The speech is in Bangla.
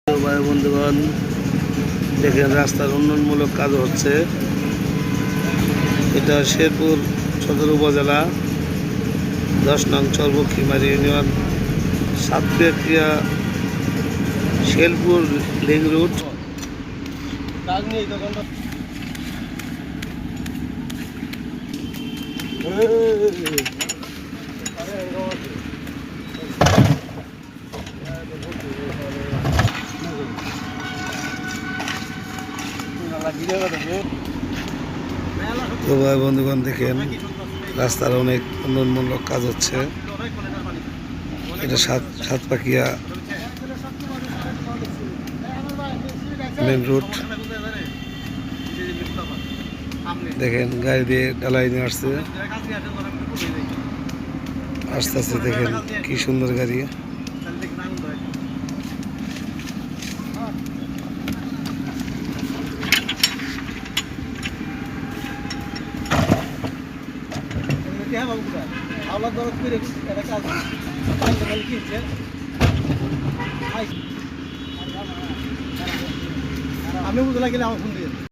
ভাই বন্ধুগণ, দেখেন রাস্তার উন্নয়নমূলক কাজ হচ্ছে। এটা শেরপুর সদর উপজেলা 10 নং চরবক্ষীমারি ইউনিয়ন সাতক্রিয়া শেরপুর লিং রুট। তো ভাই বন্ধুগণ, দেখেন রাস্তার অনেক উন্নয়নমূলক কাজ হচ্ছে। এটা সাতপাকিয়া মেন রুট। দেখেন গাড়ি দিয়ে ঢালাই নিয়ে আসছে, আস্তে আস্তে। দেখেন কি সুন্দর গাড়ি। আমি বুঝতে লাগলে আমার ফোন